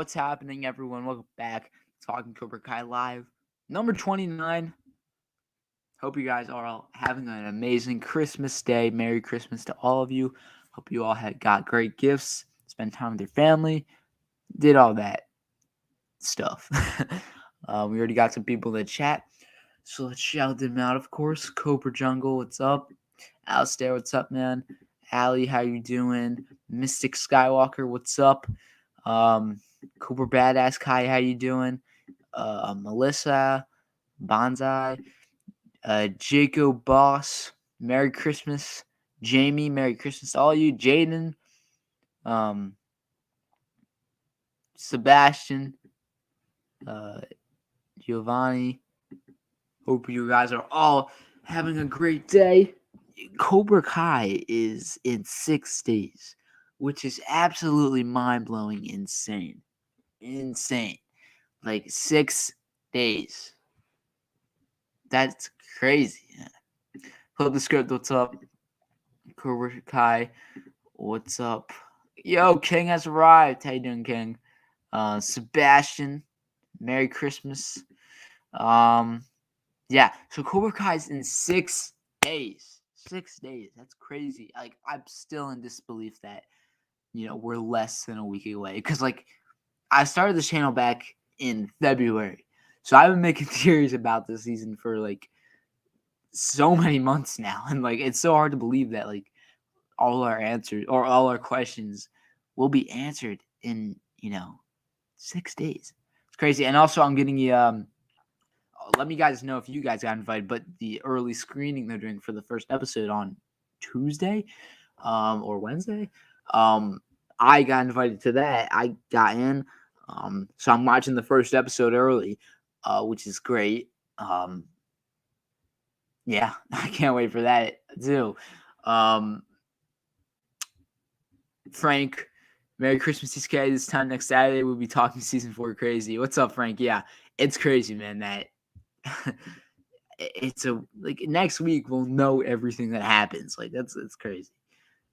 What's happening, everyone? Welcome back. Talking Cobra Kai Live, number 29. Hope you guys are all having an amazing Christmas day. Merry Christmas to all of you. Hope you all got great gifts, spent time with your family, did all that stuff. We already got some people in the chat, so let's shout them out, of course. Cobra Jungle, what's up? Alistair, what's up, man? Allie, how you doing? Mystic Skywalker, what's up? Cooper Badass Kai, how you doing? Melissa, Bonsai, Jacob Boss, Merry Christmas. Jamie, Merry Christmas to all you. Jaden, Sebastian, Giovanni. Hope you guys are all having a great day. Cobra Kai is in 6 days, which is absolutely mind-blowing insane. Like 6 days. That's crazy. Flip the script, what's up? Cobra Kai, what's up? Yo, King has arrived. How you doing, King? Sebastian, Merry Christmas. Yeah, so Cobra Kai's in 6 days. 6 days. That's crazy. Like, I'm still in disbelief that, we're less than a week away. Because, I started this channel back in February. So I've been making theories about this season for, so many months now. And, it's so hard to believe that, all our answers or all our questions will be answered in, 6 days. It's crazy. And also, I'm getting you, let me guys know if you guys got invited, but the early screening they're doing for the first episode on Tuesday or Wednesday, I got invited to that. I got in. So I'm watching the first episode early, which is great. Yeah, I can't wait for that too. Frank, Merry Christmas, TK. This time next Saturday, we'll be talking season 4 crazy. What's up, Frank? Yeah, it's crazy, man, that it's next week we'll know everything that happens. That's crazy.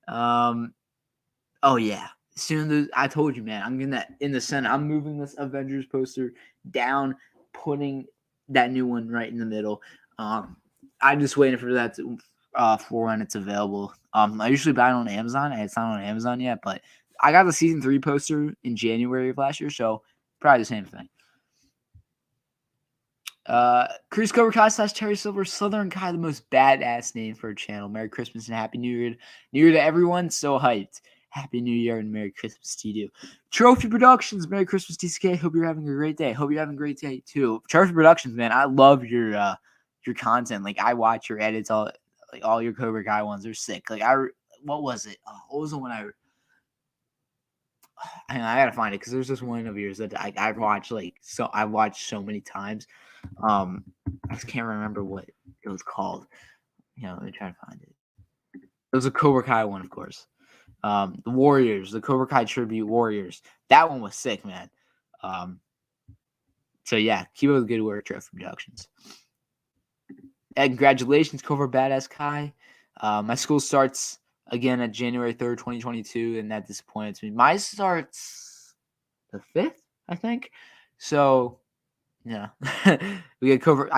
Oh yeah. Soon I told you, man, I'm getting that in the center. I'm moving this Avengers poster down, putting that new one right in the middle. I'm just waiting for that for when it's available. I usually buy it on Amazon, and it's not on Amazon yet, but I got the season 3 poster in January of last year, so probably the same thing. Chris Cobra Kai / Tory Silver, Southern Kai, the most badass name for a channel. Merry Christmas and Happy New Year. New Year to everyone. So hyped. Happy New Year and Merry Christmas to you. Trophy Productions, Merry Christmas, TCK. Hope you're having a great day. Hope you're having a great day too. Trophy Productions, man, I love your content. I watch your edits, all your Cobra Kai ones. They're sick. What was it? What was the one I gotta find it because there's this one of yours that I've watched I've watched so many times. I just can't remember what it was called. Let me try to find it. It was a Cobra Kai one, of course. The Warriors, the Cobra Kai Tribute Warriors. That one was sick, man. So yeah, keep up the good work, Trophy Productions. And congratulations, Cobra Badass Kai. My school starts again at January 3rd, 2022, and that disappoints me. Mine starts the 5th, I think. So yeah, I get Cobra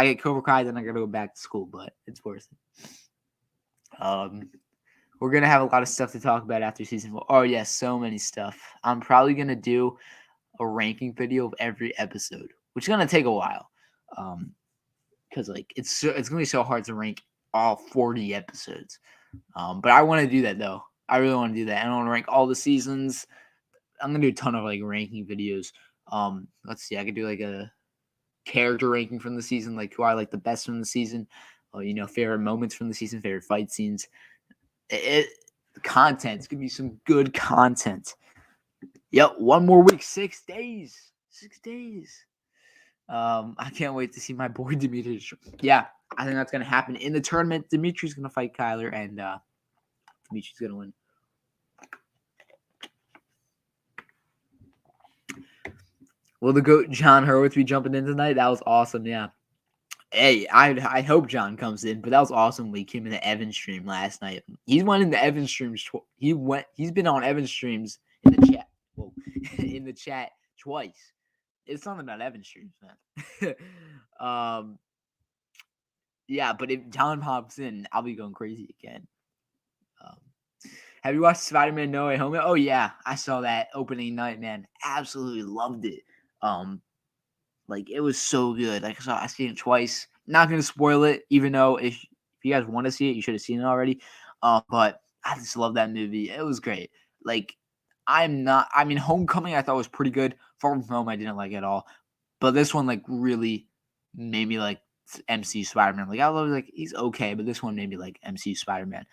Kai, then I gotta go back to school, but it's worth it. We're gonna have a lot of stuff to talk about after season 4. Oh yeah, so many stuff. I'm probably gonna do a ranking video of every episode, which is gonna take a while, because it's gonna be so hard to rank all 40 episodes. But I want to do that though. I really want to do that. I want to rank all the seasons. I'm gonna do a ton of ranking videos. Let's see. I could do a character ranking from the season, who I like the best from the season. Favorite moments from the season, favorite fight scenes. Content. It's gonna be some good content. Yep, 1 more week, 6 days. 6 days. I can't wait to see my boy Dimitri. Yeah, I think that's gonna happen in the tournament. Dimitri's gonna fight Kyler, and Dimitri's gonna win. Will the GOAT John Hurwitz be jumping in tonight? That was awesome. Yeah. Hey, I hope John comes in, but that was awesome. We came in the Evan stream last night. He's went in the Evan streams. He's been on Evan streams in the chat. In the chat twice. It's something about Evan streams, man. Yeah, but if John pops in, I'll be going crazy again. Have you watched Spider-Man No Way Home? Oh yeah, I saw that opening night, man. Absolutely loved it. Like it was so good. Like I seen it twice. Not gonna spoil it, even though if you guys want to see it, you should have seen it already. But I just love that movie. It was great. Like Homecoming I thought was pretty good. Far From Home I didn't like at all. But this one like really made me like MCU Spider-Man. Like I was like he's okay, but this one made me like MCU Spider-Man.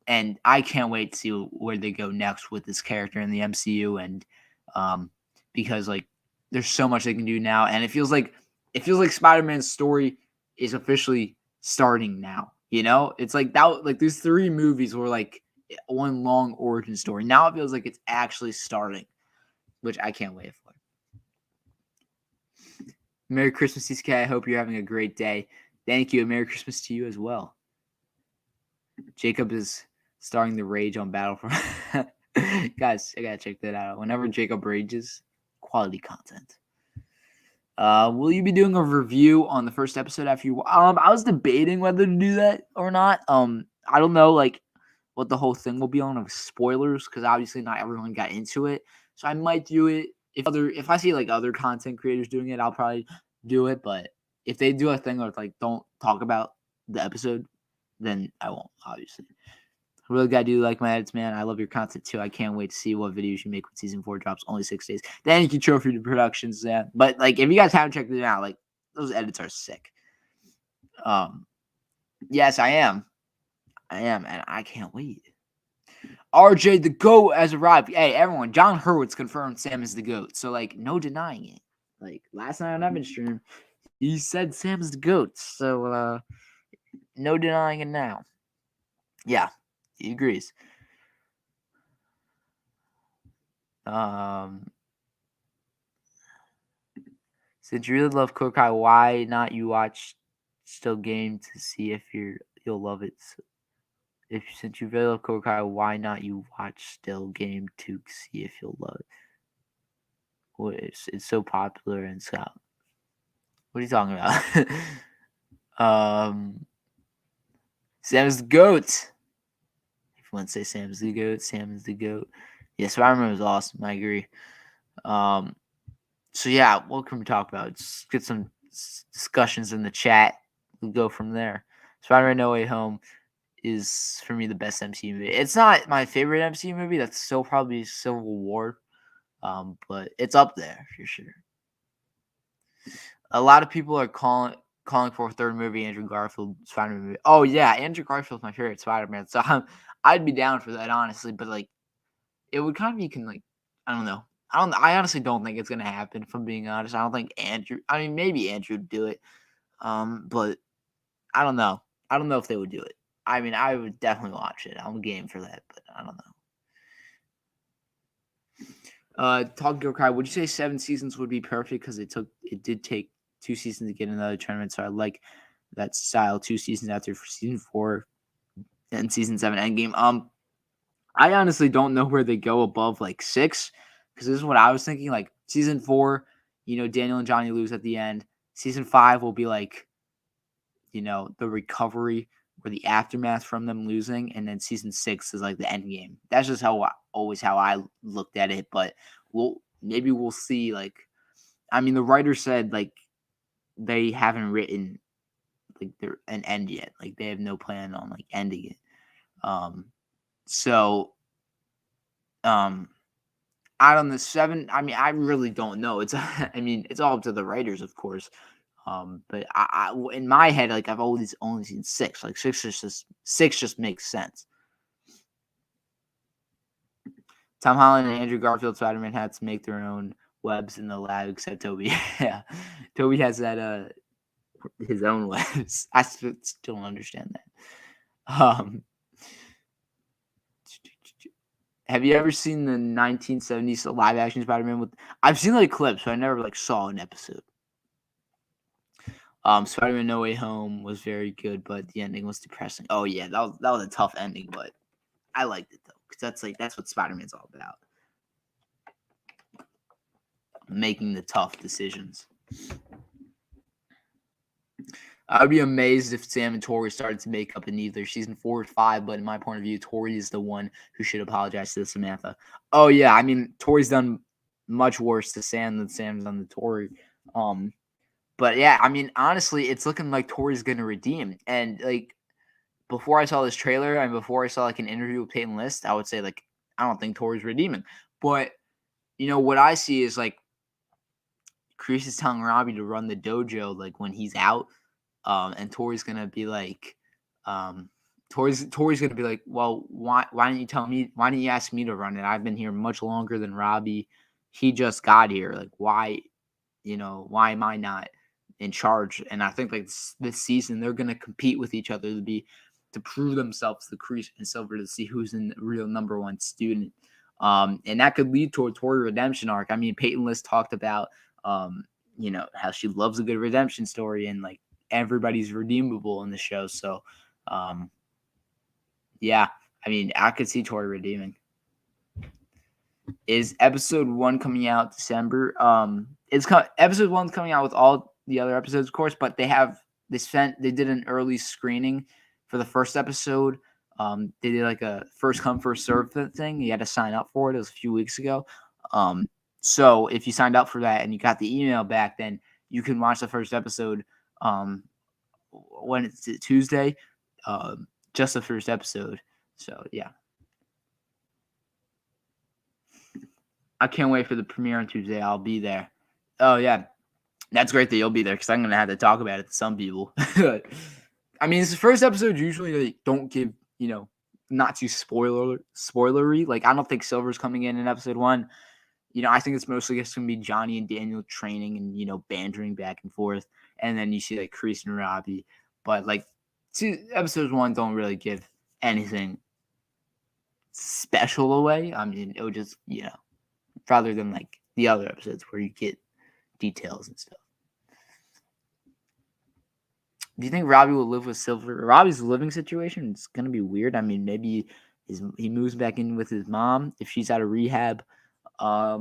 And I can't wait to see where they go next with this character in the MCU, and because like there's so much they can do now, and it feels like Spider-Man's story is officially starting now. You know, it's like that. Like these 3 movies were like one long origin story. Now it feels like it's actually starting, which I can't wait for. Merry Christmas, TCK. I hope you're having a great day. Thank you, and Merry Christmas to you as well. Jacob is starring the rage on Battlefront. Guys, I gotta check that out. Whenever Jacob rages, quality content. Will you be doing a review on the first episode after you? I was debating whether to do that or not. I don't know like what the whole thing will be on of spoilers because obviously not everyone got into it. So I might do it if I see like other content creators doing it, I'll probably do it. But if they do a thing where it's like don't talk about the episode, then I won't, obviously. I really gotta do like my edits, man. I love your content too. I can't wait to see what videos you make when season 4 drops. Only 6 days. Thank you, Trophy Productions, man. But like, if you guys haven't checked it out, like those edits are sick. Yes, I am, and I can't wait. RJ the GOAT has arrived. Hey, everyone, John Hurwitz confirmed Sam is the GOAT. So like, no denying it. Like last night on Evan's stream, he said Sam is the GOAT. So no denying it now. Yeah, he agrees. Since you really love Cobra Kai, why not you watch still game to see if you'll love it? So since you really love Cobra Kai, why not you watch still game to see if you'll love it? Well, it's so popular and Scott. What are you talking about? Sam's the GOAT. If you want to say Sam's the GOAT, Sam is the GOAT. Yeah, Spider-Man was awesome. I agree. So yeah, what can we talk about? Just get some discussions in the chat. We'll go from there. Spider-Man No Way Home is for me the best MCU movie. It's not my favorite MCU movie. That's still probably Civil War, but it's up there for sure. A lot of people are calling for a third movie, Andrew Garfield Spider-Man movie. Oh yeah, Andrew Garfield's my favorite Spider-Man, so I'd be down for that honestly. But like, it would kind of be like I don't know. I honestly don't think it's gonna happen. If I'm being honest, I don't think Andrew. I mean, maybe Andrew would do it, but I don't know. I don't know if they would do it. I mean, I would definitely watch it. I'm game for that, but I don't know. Talk Cobra Kai. Would you say 7 seasons would be perfect? Because it did take 2 seasons to get another tournament. So I like that style. 2 seasons after for season 4 and season 7 endgame. I honestly don't know where they go above like 6, because this is what I was thinking. Like season 4, Daniel and Johnny lose at the end. Season 5 will be like, the recovery or the aftermath from them losing, and then season 6 is like the end game. That's just how I looked at it. But maybe we'll see. Like, I mean, the writer said like they haven't written like an end yet. Like they have no plan on like ending it. So out on the 7, I mean, I really don't know. It's it's all up to the writers, of course. But I in my head, like I've always only seen 6. Like 6 just makes sense. Tom Holland and Andrew Garfield Spider-Man had to make their own webs in the lab, except Toby. Yeah, Toby has that his own webs. I still don't understand that. Have you ever seen the 1970s live action Spider-Man? I've seen like clips, but I never like saw an episode. Spider-Man No Way Home was very good, but the ending was depressing. Oh yeah, that was a tough ending, but I liked it though, because that's what Spider-Man's all about. making the tough decisions. I would be amazed if Sam and Tory started to make up in either season 4 or 5, but in my point of view, Tory is the one who should apologize to Samantha. Oh yeah, I mean Tory's done much worse to Sam than Sam's done to Tory. But yeah, I mean honestly, it's looking like Tory's gonna redeem. And like before I saw this trailer and before I saw like an interview with Peyton List, I would say like I don't think Tory's redeeming. But what I see is like Chris is telling Robbie to run the dojo like when he's out. And Tory's gonna be like, Tory's gonna be like, well, why didn't you tell me? Why didn't you ask me to run it? I've been here much longer than Robbie. He just got here. Like, why am I not in charge? And I think like this season they're gonna compete with each other to prove themselves to Crease and Silver to see who's in the real number one student. And that could lead to a Tory redemption arc. I mean, Peyton List talked about how she loves a good redemption story and like everybody's redeemable in the show. So, yeah, I mean, I could see Tory redeeming. Is episode 1 coming out December? Episode 1's coming out with all the other episodes, of course, but they did an early screening for the first episode. They did like a first come first serve thing. You had to sign up for it. It was a few weeks ago. So if you signed up for that and you got the email back, then you can watch the first episode when it's Tuesday, just the first episode. So yeah, I can't wait for the premiere on Tuesday. I'll be there. Oh yeah, that's great that you'll be there because I'm gonna have to talk about it to some people. I mean, it's the first episode. Usually they don't give not too spoilery. Like I don't think Silver's coming in episode 1. I think it's mostly just going to be Johnny and Daniel training and, bantering back and forth. And then you see, like, Chris and Robbie. But, like, episodes 1 don't really give anything special away. I mean, it would just, rather than, like, the other episodes where you get details and stuff. Do you think Robbie will live with Silver? Robbie's living situation is going to be weird. I mean, maybe he moves back in with his mom if she's out of rehab. Yeah,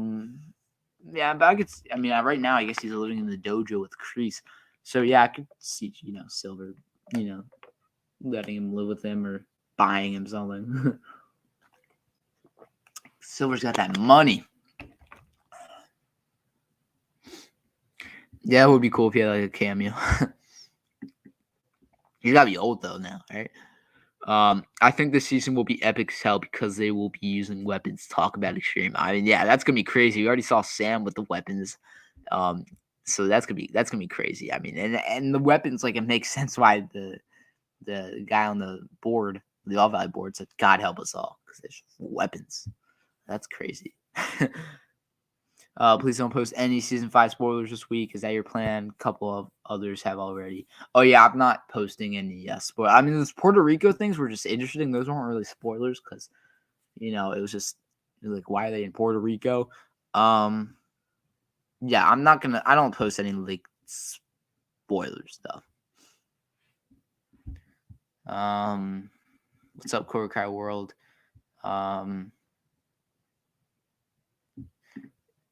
but right now I guess he's living in the dojo with Kreese. So yeah, I could see, Silver, letting him live with him or buying him something. Silver's got that money. Yeah, it would be cool if he had like a cameo. He's gotta be old though now, right? I think this season will be epic as hell because they will be using weapons to talk about Extreme. I mean, yeah, that's gonna be crazy. We already saw Sam with the weapons, so that's gonna be crazy. I mean, and the weapons, like, it makes sense why the guy on the board, the All Valley board, said, "God help us all," because there's weapons. That's crazy. Please don't post any season 5 spoilers this week. Is that your plan? A couple of others have already. Oh yeah, I'm not posting any spoilers. I mean, those Puerto Rico things were just interesting. Those weren't really spoilers because it was just like, why are they in Puerto Rico? Yeah, I don't post any like spoiler stuff. What's up, Cobra Kai World?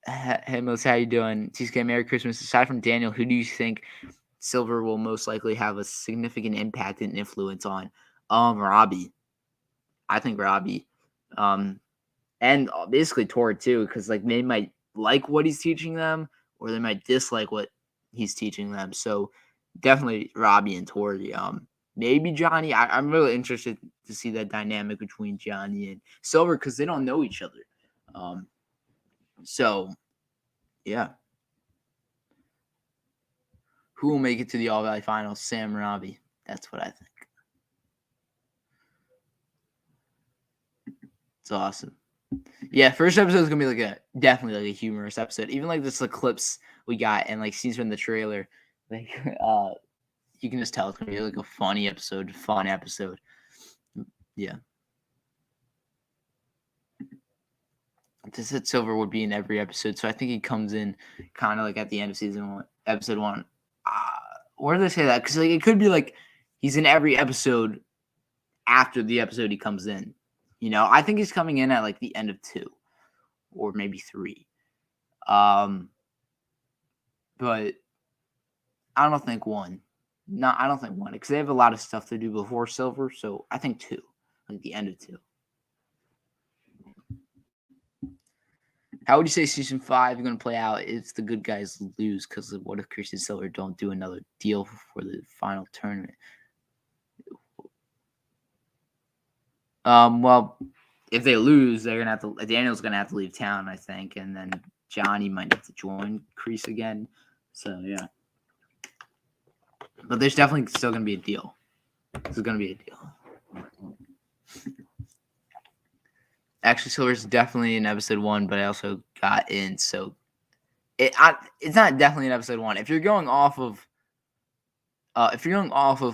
Hey, Melissa, how you doing? TSK, Merry Christmas. Aside from Daniel, who do you think Silver will most likely have a significant impact and influence on? Robbie. I think Robbie. And basically Tori too, because like they might like what he's teaching them, or they might dislike what he's teaching them. So definitely Robbie and Tori. Maybe Johnny. I'm really interested to see that dynamic between Johnny and Silver because they don't know each other. So, yeah. Who will make it to the All Valley Finals? Sam and Robbie. That's what I think. It's awesome. Yeah, first episode is gonna be definitely like a humorous episode. Even like this, the clips we got and like scenes from the trailer, like you can just tell it's gonna be like a fun episode. Yeah. Just said Silver would be in every episode, so I think he comes in kind of like at the end of season 1, episode 1. Where did they say that? Because like it could be like he's in every episode after the episode he comes in. I think he's coming in at like the end of 2 or maybe 3. but I don't think one. No, I don't think one because they have a lot of stuff to do before Silver. So I think two, like the end of two. How would you say season 5 is going to play out if the good guys lose? Because what if Chris and Silver don't do another deal for the final tournament? Well, if they lose, they're gonna have to. Daniel's gonna have to leave town, I think, and then Johnny might have to join Crease again. So yeah, but there's definitely still gonna be a deal. There's gonna be a deal. Actually, Silver's definitely in episode 1, but I also got in, so it's not definitely in episode 1. If you're going off of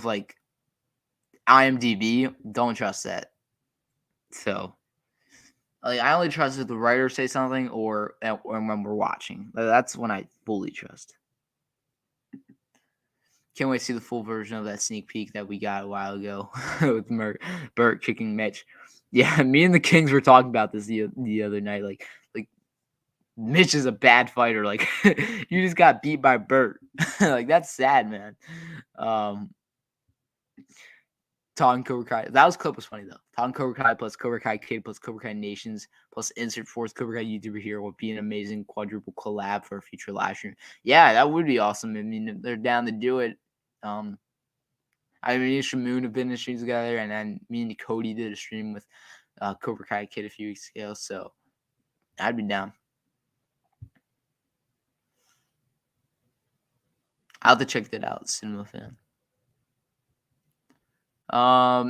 like IMDb, don't trust that. So, like, I only trust if the writers say something or when we're watching. That's when I fully trust. Can't wait to see the full version of that sneak peek that we got a while ago with Bert kicking Mitch. Yeah, me and the Kings were talking about this the other night. Like Mitch is a bad fighter. Like you just got beat by Bert. Like that's sad, man. Talking Cobra Kai. That clip was funny though. Talking Cobra Kai plus Cobra Kai Kid plus Cobra Kai Nations plus insert fourth Cobra Kai YouTuber here would be an amazing quadruple collab for a future live stream. Yeah, that would be awesome. I mean, if they're down to do it. I mean, me and Shamoon have been in streams together, and then me and Cody did a stream with Cobra Kai Kid a few weeks ago. So I'd be down. I'll have to check that out. Cinema Fan.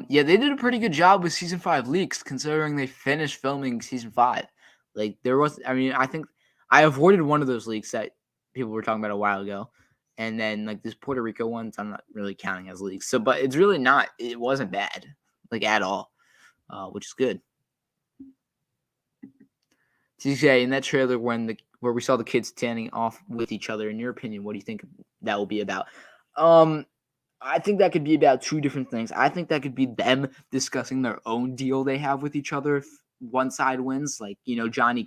Yeah, they did a pretty good job with season 5 leaks, considering they finished filming season 5. Like I think I avoided one of those leaks that people were talking about a while ago, and then like this Puerto Rico ones, I'm not really counting as leaks. So, but it's really not. It wasn't bad, like at all, which is good. TJ, in that trailer where we saw the kids standing off with each other, in your opinion, what do you think that will be about? I think that could be about two different things. I think that could be them discussing their own deal they have with each other if one side wins. Like, Johnny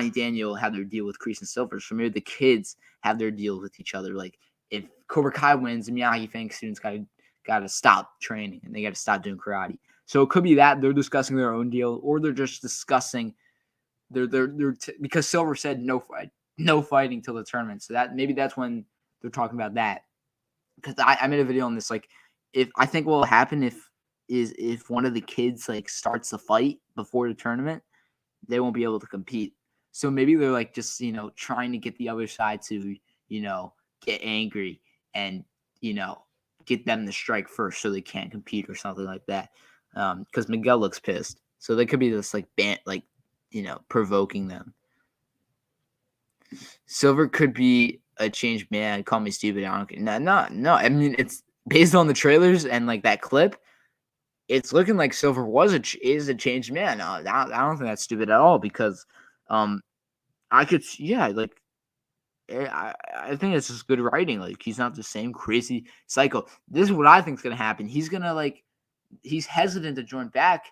Daniel had their deal with Kreese and Silver. So maybe the kids have their deal with each other. Like, if Cobra Kai wins, Miyagi thinks students got to stop training and they got to stop doing karate. So it could be that they're discussing their own deal, or they're just discussing because Silver said no fighting till the tournament. So maybe that's when they're talking about that. Because I made a video on this. Like, if I think what will happen if one of the kids like starts a fight before the tournament, they won't be able to compete. So maybe they're like just trying to get the other side to get angry and get them to strike first so they can't compete or something like that. Because Miguel looks pissed, so they could be just like provoking them. Silver could be a changed man. Call me stupid. I don't care. No. I mean, it's based on the trailers and like that clip. It's looking like Silver is a changed man. I don't think that's stupid at all because, I think it's just good writing. Like he's not the same crazy psycho. This is what I think is gonna happen. He's hesitant to join back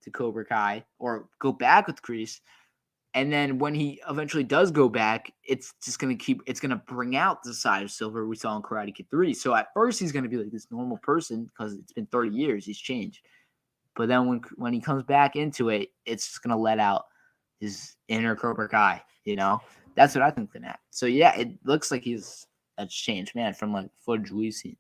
to Cobra Kai or go back with Kreese. And then when he eventually does go back, it's just going to bring out the side of Silver we saw in Karate Kid 3. So at first he's going to be like this normal person because it's been 30 years. He's changed. But then when he comes back into it, it's just going to let out his inner Cobra Kai, That's what I think going to happen. So yeah, it looks like he's a changed man from like footage we've seen.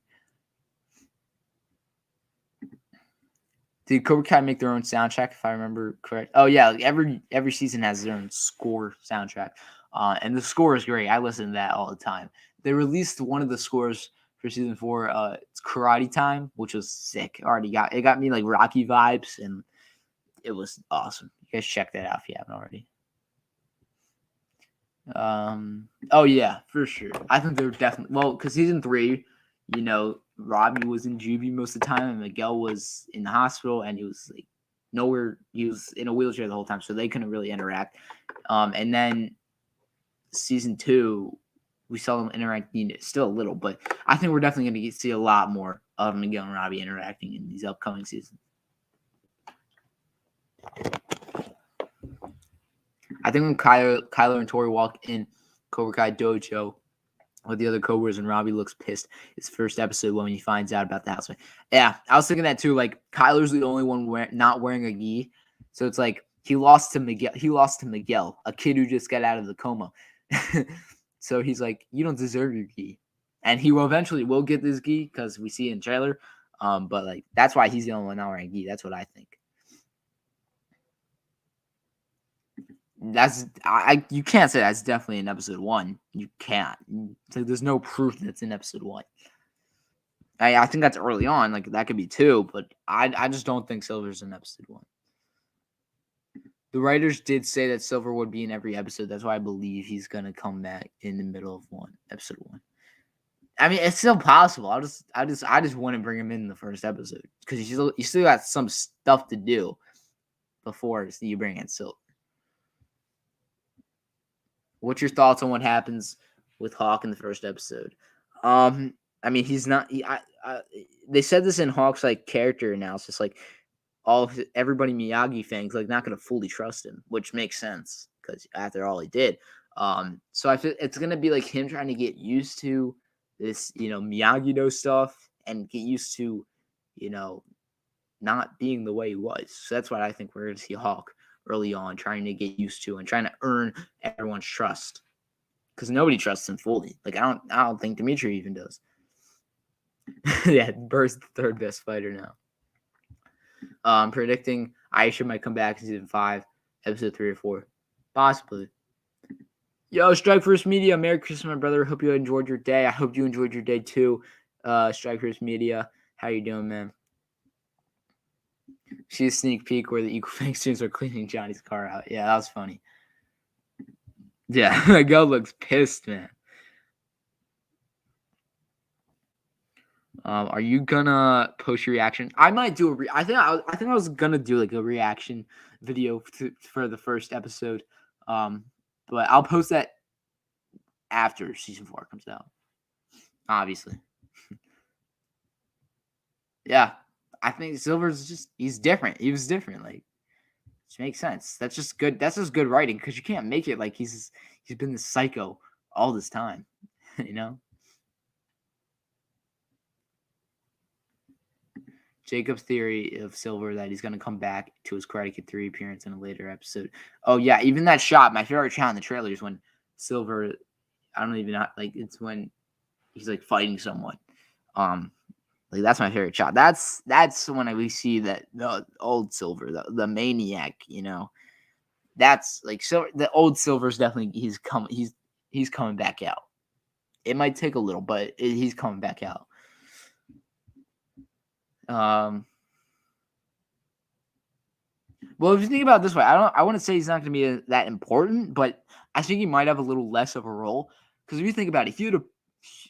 Did Cobra Kai make their own soundtrack, if I remember correct? Oh yeah, like every season has their own score soundtrack, and the score is great. I listen to that all the time. They released one of the scores for season 4. It's Karate Time, which was sick. It got me like Rocky vibes, and it was awesome. You guys check that out if you haven't already. Oh yeah, for sure. I think they're definitely because season 3, Robbie was in juvie most of the time, and Miguel was in the hospital, and he was like nowhere. He was in a wheelchair the whole time, so they couldn't really interact. And then season 2, we saw them interacting still a little, but I think we're definitely going to see a lot more of Miguel and Robbie interacting in these upcoming seasons. I think when Kyler and Tory walk in Cobra Kai Dojo, with the other Cobras, and Robbie looks pissed. It's first episode when he finds out about the house. Yeah, I was thinking that too. Like Kyler's the only one not wearing a gi, so it's like he lost to Miguel. He lost to Miguel, a kid who just got out of the coma. So he's like, you don't deserve your gi, and he will eventually get this gi because we see it in trailer. But like that's why he's the only one not wearing a gi. That's what I think. You can't say that's definitely in episode 1. You can't. There's no proof that's in episode 1. I think that's early on. Like that could be 2, but I just don't think Silver's in episode 1. The writers did say that Silver would be in every episode. That's why I believe he's gonna come back in the middle of episode 1. I mean, it's still possible. I just want to bring him in the first episode because you still got some stuff to do before you bring in Silver. What's your thoughts on what happens with Hawk in the first episode? I mean, he's not. They said this in Hawk's like character analysis, like everybody Miyagi fans like not gonna fully trust him, which makes sense because after all he did. So I feel it's gonna be like him trying to get used to this, Miyagi-Do stuff and get used to, not being the way he was. So that's what I think we're gonna see Hawk early on, trying to get used to and trying to earn everyone's trust, because nobody trusts him fully. Like I don't think Dimitri even does. Yeah, Burr's the third best fighter now. Predicting Aisha might come back in season 5, episode 3 or 4, possibly. Yo, Strike First Media, Merry Christmas, my brother. Hope you enjoyed your day. I hope you enjoyed your day too. Strike First Media, how you doing, man? See a sneak peek where the Equal Fang students are cleaning Johnny's car out. Yeah, that was funny. Yeah, Miguel looks pissed, man. Are you gonna post your reaction? I might do I think I was gonna do like a reaction video for the first episode. But I'll post that after season 4 comes out. Obviously. Yeah. I think Silver's he's different. He was different. Like, which makes sense. That's just good. That's just good writing because you can't make it like he's been this psycho all this time, Jacob's theory of Silver that he's going to come back to his Karate Kid 3 appearance in a later episode. Oh, yeah. Even that shot, my favorite shot in the trailer is when Silver, I don't even know, like, it's when he's, like, fighting someone. Like, that's my favorite shot. That's when we see that the old Silver, the maniac, That's, like, so the old Silver's definitely, he's coming back out. It might take a little, but he's coming back out. Well, if you think about it this way, I wouldn't say he's not going to be that important, but I think he might have a little less of a role. Because if you think about it, he had a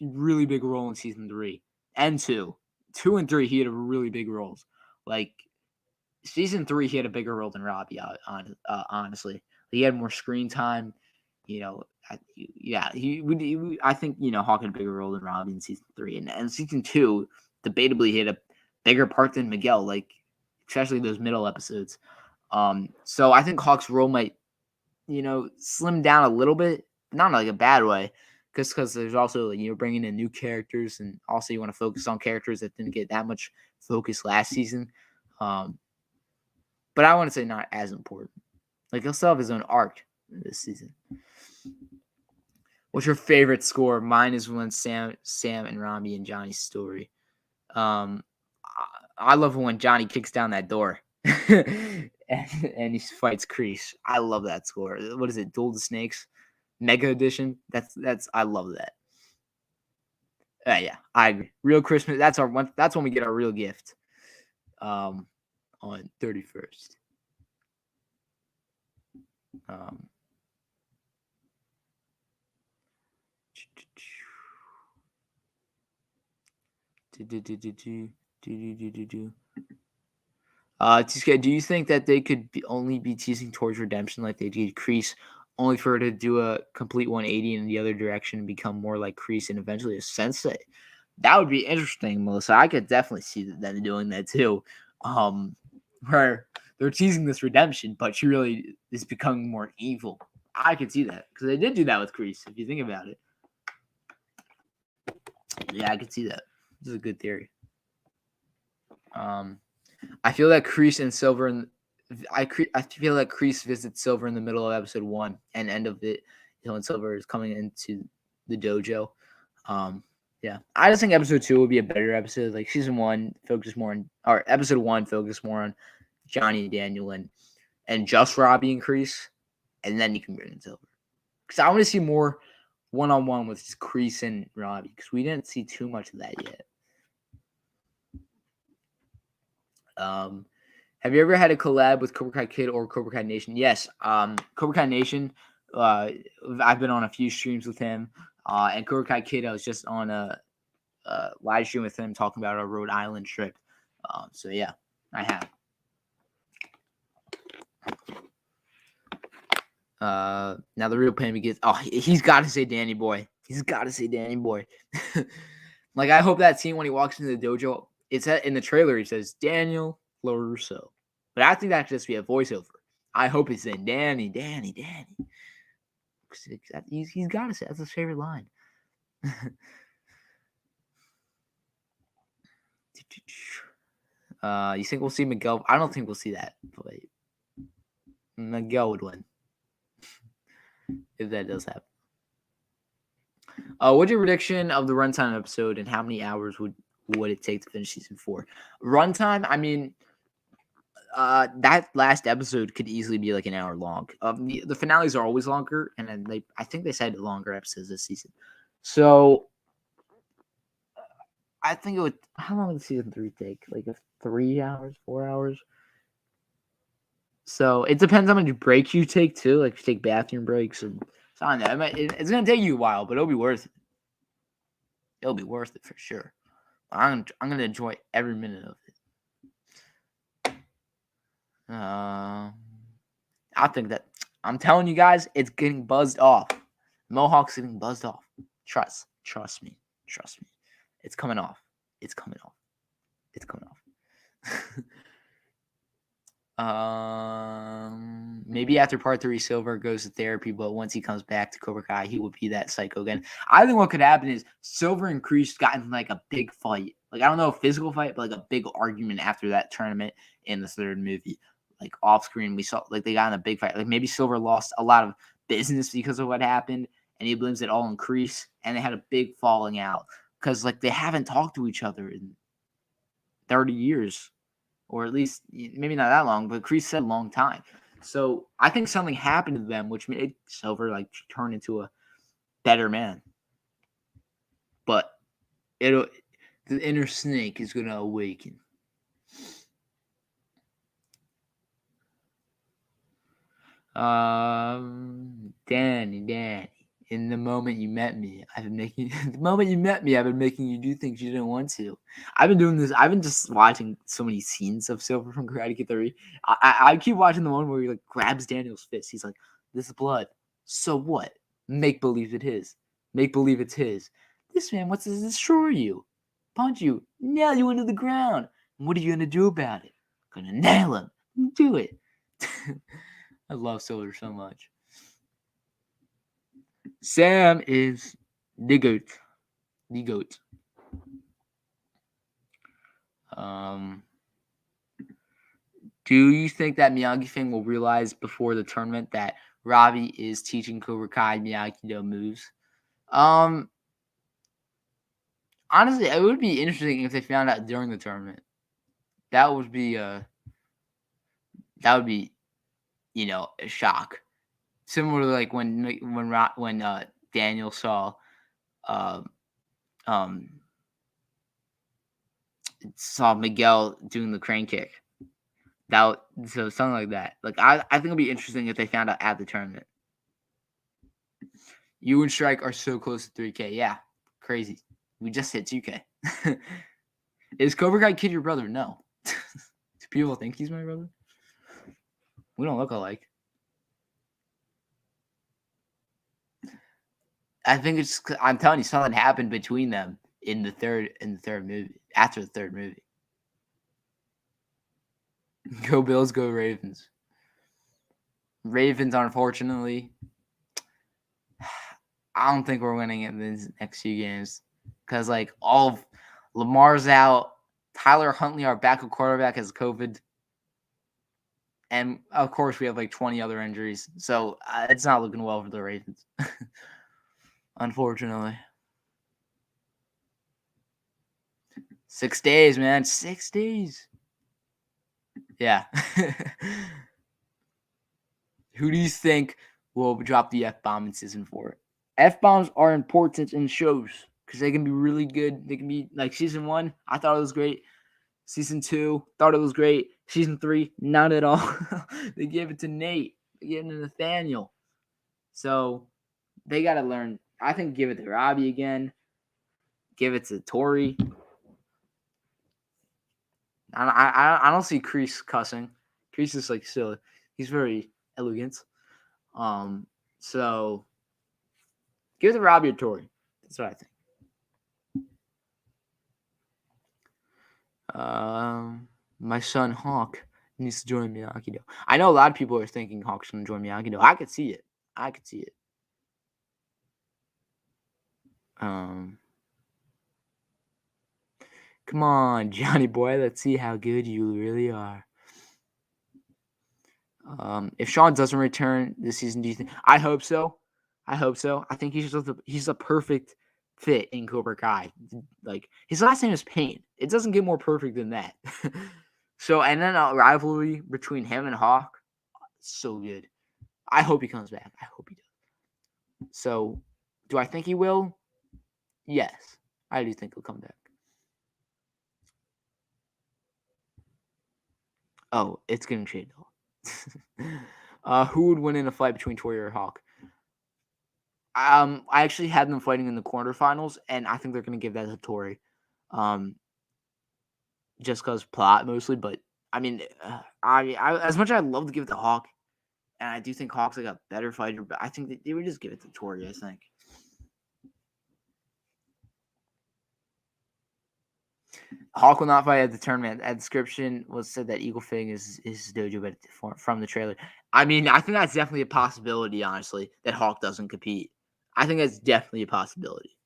really big role in season 3 and 2. 2 and 3, he had really big roles. Like season 3, he had a bigger role than Robbie. Honestly, he had more screen time. I think Hawk had a bigger role than Robbie in season 3, and season 2, debatably, he had a bigger part than Miguel. Like especially those middle episodes. So I think Hawk's role might, slim down a little bit, not in like a bad way, because there's also bringing in new characters, and also you want to focus on characters that didn't get that much focus last season. But I want to say not as important. Like he'll still have his own arc this season. What's your favorite score? Mine is when Sam and Robbie and Johnny's story. I love when Johnny kicks down that door and he fights Kreese. I love that score. What is it? Duel of the Snakes, Mega Edition. That's I love that. Yeah, I agree. Real Christmas. That's when we get our real gift. On 31st. Do you think that they could only be teasing towards redemption like they did Kreese, only for her to do a complete 180 in the other direction and become more like Kreese and eventually a sensei? That would be interesting, Melissa. I could definitely see them doing that too. Where they're teasing this redemption, but she really is becoming more evil. I could see that because they did do that with Kreese, if you think about it. Yeah, I can see that. This is a good theory. I feel that Kreese and Silver and I feel like Kreese visits Silver in the middle of episode 1 and end of it. And Silver is coming into the dojo. Yeah, I just think episode 2 would be a better episode. Like season 1 focus more on, or episode 1 focus more on Johnny and Daniel and just Robbie and Kreese, and then you can bring in Silver. Because I want to see more one-on-one with Kreese and Robbie, because we didn't see too much of that yet. Have you ever had a collab with Cobra Kai Kid or Cobra Kai Nation? Yes. Cobra Kai Nation, I've been on a few streams with him. And Cobra Kai Kid, I was just on a live stream with him talking about our Rhode Island trip. So yeah, I have. Now the real pain begins. Oh, he's got to say Danny Boy. He's got to say Danny Boy. Like, I hope that scene when he walks into the dojo, it's in the trailer, he says Daniel LaRusso. But I think that could just be a voiceover. I hope he's saying Danny. He's got to say, that's his favorite line. You think we'll see Miguel? I don't think we'll see that, but Miguel would win if that does happen. What's your prediction of the runtime episode, and how many hours would it take to finish season 4? Runtime, I mean, that last episode could easily be like an hour long. The finales are always longer, and then I think they said longer episodes this season. So I think it would. How long did season 3 take? Like 3 hours, 4 hours. So it depends on how many breaks you take too. Like if you take bathroom breaks, and so I don't know. It's gonna take you a while, but it'll be worth it. It'll be worth it for sure. I'm gonna enjoy every minute of it. I think that I'm telling you guys, it's getting buzzed off. Mohawk's getting buzzed off. Trust me. It's coming off. Maybe after part 3, Silver goes to therapy, but once he comes back to Cobra Kai, he will be that psycho again. I think what could happen is Silver and Kreese got in like a big fight. Like, I don't know, a physical fight, but like a big argument after that tournament in the 3rd movie. Like off screen, we saw like they got in a big fight. Like maybe Silver lost a lot of business because of what happened, and he blames it all on Kreese, and they had a big falling out because like they haven't talked to each other in 30 years. Or at least maybe not that long, but Kreese said a long time. So I think something happened to them, which made Silver like turn into a better man. But the inner snake is gonna awaken. Danny. In the moment you met me, I've been making you do things you didn't want to. I've been doing this. I've been just watching so many scenes of Silver from Karate Kid 3. I keep watching the one where he like grabs Daniel's fist. He's like, "This is blood. So what? Make believe it is. Make believe it's his. This man wants to destroy you, punch you, nail you into the ground. And what are you gonna do about it? Gonna nail him. Do it." I love Silver so much. Sam is the goat. Do you think that Miyagi-Fang will realize before the tournament that Robbie is teaching Cobra Kai Miyagi-Do moves? Honestly, it would be interesting if they found out during the tournament. That would be a shock. Similar to like when Daniel saw Miguel doing the crane kick. So something like that. Like I think it'll be interesting if they found out at the tournament. You and Strike are so close to 3K. Yeah, crazy. We just hit 2K. Is Cobra Kai Kid your brother? No. Do people think he's my brother? We don't look alike. I think it's. I'm telling you, something happened between them in the third movie. After the 3rd movie. Go Bills, go Ravens. Ravens, unfortunately, I don't think we're winning in these next few games because like all of Lamar's out, Tyler Huntley, our backup quarterback, has COVID, and of course we have like 20 other injuries, so it's not looking well for the Ravens, unfortunately. 6 days, man, 6 days. Yeah. Who do you think will drop the F-bomb in season 4? F-bombs are important in shows because they can be really good. They can be like season 1, I thought it was great. Season 2, thought it was great. Season 3, not at all. They gave it to Nate. They gave it to Nathaniel. So they got to learn. I think give it to Robbie again. Give it to Tory. I don't see Kreese cussing. Kreese is like silly. He's very elegant. So give it to Robbie or Tory. That's what I think. My son Hawk needs to join Miyagi-Do. I know a lot of people are thinking Hawk's going to join Miyagi-Do. I could see it. Come on, Johnny boy. Let's see how good you really are. If Sean doesn't return this season, do you think? I hope so. I think he's a perfect fit in Cobra Kai. Like his last name is Payne. It doesn't get more perfect than that. So, and then a rivalry between him and Hawk, so good. I hope he comes back. I hope he does. So, do I think he will? Yes, I do think he'll come back. Oh, it's getting shade though. Who would win in a fight between Tory or Hawk? I actually had them fighting in the quarterfinals, and I think they're going to give that to Tory. Just because plot mostly, but I mean, I as much as I'd love to give it to Hawk, and I do think Hawk's like a better fighter, but I think that they would just give it to Tory, I think. Hawk will not fight at the tournament. A description was said that Eagle Fang is his dojo, but from the trailer. I mean, I think that's definitely a possibility, honestly, that Hawk doesn't compete. I think that's definitely a possibility.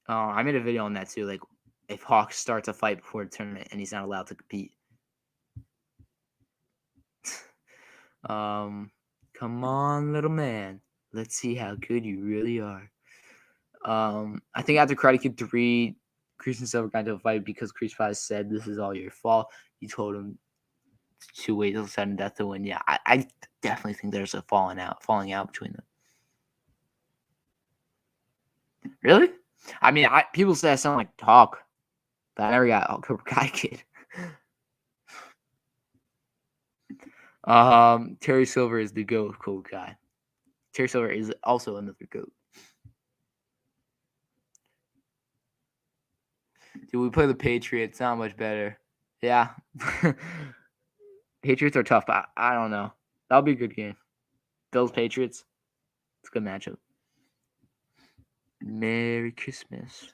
I made a video on that too, like if Hawk starts a fight before the tournament and he's not allowed to compete. Come on, little man. Let's see how good you really are. I think after Karate Kid 3, Kreese and Silver got into a fight because Kreese probably said, "This is all your fault." You told him to wait till sudden death to win. Yeah, I definitely think there's a falling out between them. Really? I mean, people say I sound like Hawk, but I never got Cobra Kai Kid. Terry Silver is the GOAT of Cobra Kai. Terry Silver is also another GOAT. Dude, we play the Patriots. Not much better. Yeah. Patriots are tough, but I don't know. That'll be a good game. Bills Patriots. It's a good matchup. Merry Christmas.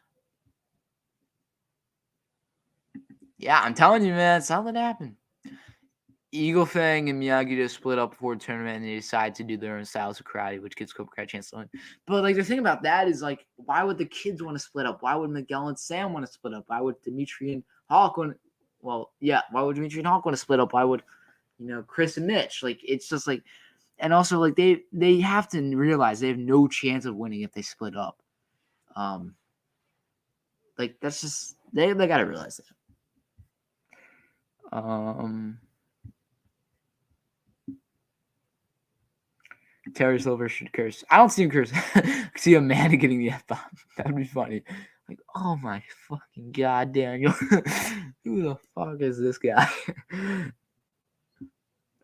Yeah, I'm telling you, man, something happened. Eagle Fang and Miyagi just split up before the tournament, and they decide to do their own styles of karate, which gives Cobra Kai a chance to win. But like the thing about that is like, why would the kids want to split up? Why would Miguel and Sam want to split up? Why would Dimitri and Hawk want? Well, yeah, why would Dimitri and Hawk want to split up? Why would Chris and Mitch? Like it's just like, and also like they have to realize they have no chance of winning if they split up. Like that's just they gotta realize that. Terry Silver should curse. I don't see him curse. I see a man getting the F-bomb. That'd be funny. Like, oh my fucking god, Daniel. Who the fuck is this guy?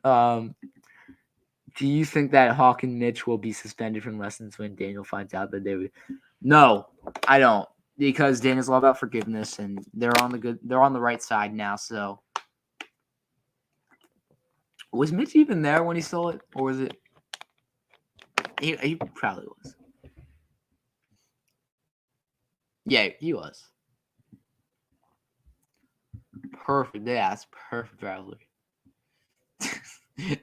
Do you think that Hawk and Mitch will be suspended from lessons when Daniel finds out that they would? No, I don't. Because Daniel's all about forgiveness, and they're on the right side now. So, was Mitch even there when he stole it, or was it? He probably was. Yeah, he was. Perfect. Yeah, that's perfect rivalry.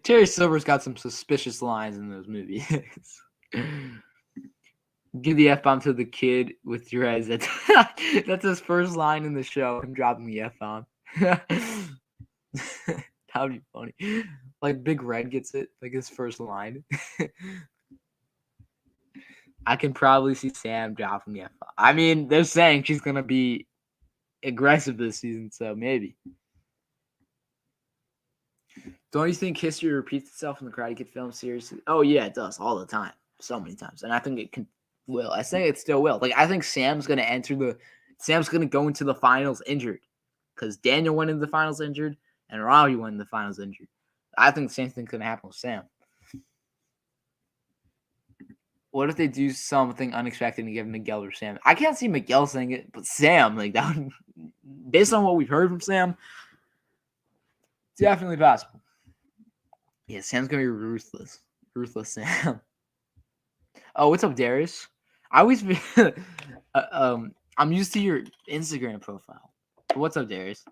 Terry Silver's got some suspicious lines in those movies. Give the F-bomb to the kid with dreads. That's, that's his first line in the show. Him dropping the F-bomb. That would be funny. Like Big Red gets it. Like his first line. I can probably see Sam dropping the F-bomb. I mean, they're saying she's going to be aggressive this season, so maybe. Don't you think history repeats itself in the Karate Kid film series? Oh, yeah, it does all the time. So many times. And I think it will. I think it still will. Like, I think Sam's going to go into the finals injured. Because Daniel went into the finals injured and Robbie went into the finals injured. I think the same thing's going to happen with Sam. What if they do something unexpected and give Miguel or Sam? I can't see Miguel saying it, but Sam, like that would, based on what we've heard from Sam, definitely possible. Yeah, Sam's gonna be ruthless. Ruthless Sam. Oh, what's up, Darius? I always I'm used to your Instagram profile. What's up, Darius?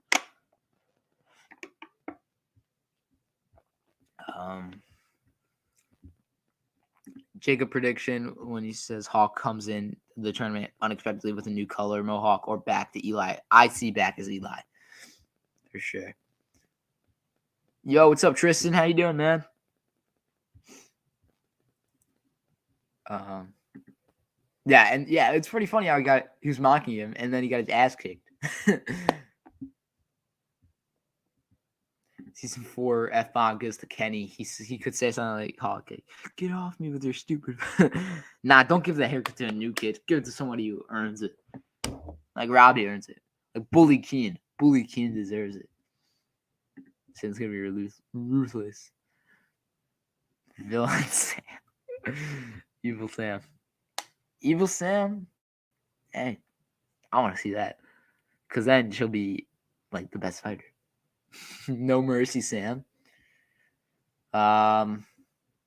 Jacob prediction when he says Hawk comes in the tournament unexpectedly with a new color, Mohawk, or back to Eli. I see back as Eli. For sure. Yo, what's up, Tristan? How you doing, man? Yeah, it's pretty funny how he was mocking him and then he got his ass kicked. Season 4 F-bomb goes to Kenny. He could say something like, "Oh, okay, get off me with your stupid." Nah, don't give that haircut to a new kid. Give it to somebody who earns it. Like Robbie earns it. Like Bully Keen. Bully Keen deserves it. Sam's gonna be ruthless. Villain Sam. Evil Sam. Evil Sam? Hey, I want to see that. Because then she'll be like the best fighter. No Mercy Sam. Do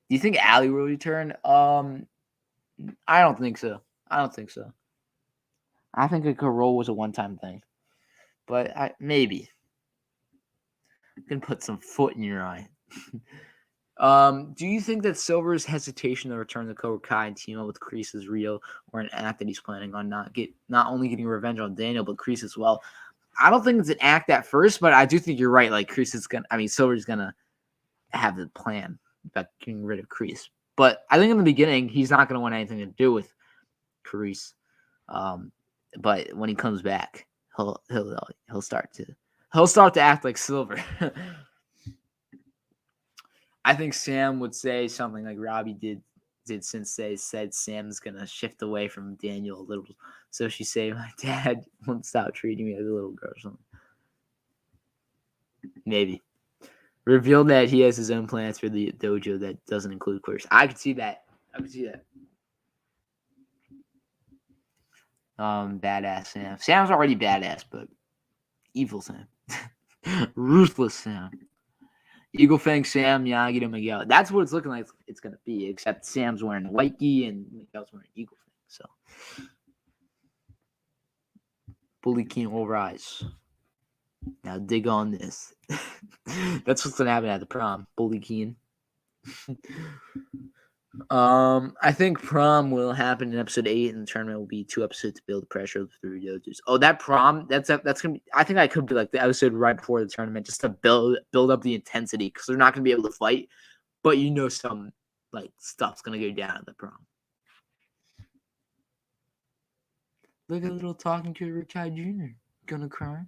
you think Allie will return? I don't think so. I think her role was a one-time thing. But maybe. I can put some foot in your eye. Do you think that Silver's hesitation to return to Cobra Kai and team up with Kreese is real, or an act that he's planning on not only getting revenge on Daniel but Kreese as well? I don't think it's an act at first, but I do think you're right. Like Silver's gonna have the plan about getting rid of Kreese. But I think in the beginning he's not gonna want anything to do with Kreese. But when he comes back, he'll start to act like Silver. I think Sam would say something like Robbie did since they said Sam's gonna shift away from Daniel a little. So she say, "My dad won't stop treating me like a little girl," or something. Maybe reveal that he has his own plans for the dojo that doesn't include Queers. I could see that. Badass Sam. Sam's already badass, but evil Sam. Ruthless Sam. Eagle Fang Sam, Miyagi to Miguel. That's what it's looking like it's going to be, except Sam's wearing white gi and Miguel's wearing Eagle Fang. So, Bully King will rise. Now dig on this. That's what's going to happen at the prom. Bully King. I think prom will happen in episode 8, and the tournament will be 2 episodes to build the pressure of the 3 dojos. Oh, that prom, that's gonna be. I think that could be like the episode right before the tournament, just to build up the intensity, because they're not gonna be able to fight, but some like stuff's gonna go down at the prom. Look at little talking to Rich Jr. Gonna cry.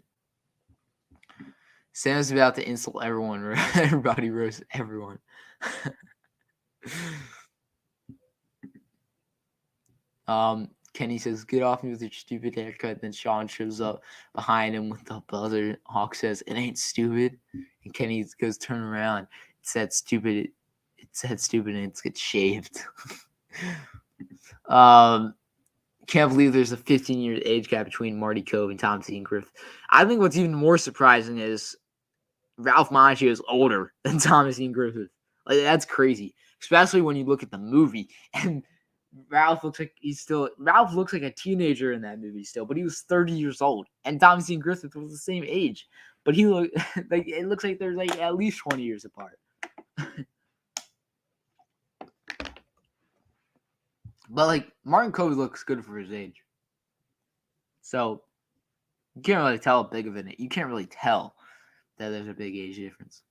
Sam's about to insult everyone. Everybody roast everyone. Kenny says, "Get off me with your stupid haircut." Then Sean shows up behind him with the buzzer. Hawk says, "It ain't stupid." And Kenny goes, "Turn around." It said stupid. And it gets shaved. Can't believe there's a 15-year age gap between Marty Cove and Thomas Ian Griffith. I think what's even more surprising is Ralph Macchio is older than Thomas Ian Griffith. Like, that's crazy, especially when you look at the movie. And Ralph looks like a teenager in that movie still, but he was 30 years old. And Thomas Ian Griffith was the same age, but he looked like it looks like they're like at least 20 years apart. But like Martin Cove looks good for his age. So you can't really tell how big of it. You can't really tell that there's a big age difference.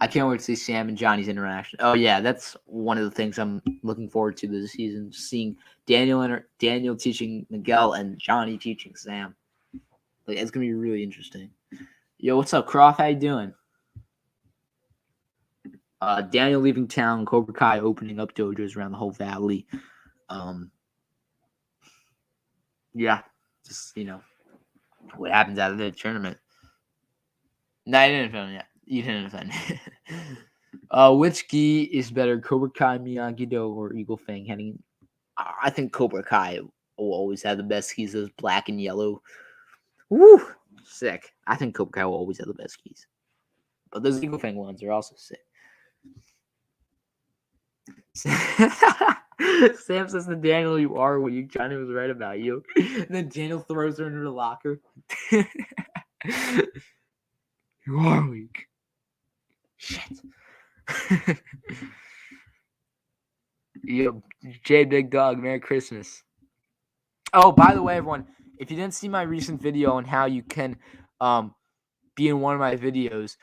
I can't wait to see Sam and Johnny's interaction. Oh yeah, that's one of the things I'm looking forward to this season. Seeing Daniel teaching Miguel and Johnny teaching Sam. Like it's gonna be really interesting. Yo, what's up, Croft? How you doing? Daniel leaving town, Cobra Kai opening up dojos around the whole valley. Yeah, just what happens out of the tournament. No, I didn't offend yet. You didn't offend. Which gi is better, Cobra Kai, Miyagi-Do, or Eagle Fang? Heading, I think Cobra Kai will always have the best keys. Those black and yellow. Woo, sick. I think Cobra Kai will always have the best keys. But those Eagle Fang ones are also sick. Sam says to Daniel, "You are what you Johnny was right about you." And then Daniel throws her into the locker. You are weak. Shit. Yo, Jay Big Dog, Merry Christmas. Oh, by the way, everyone, if you didn't see my recent video on how you can be in one of my videos,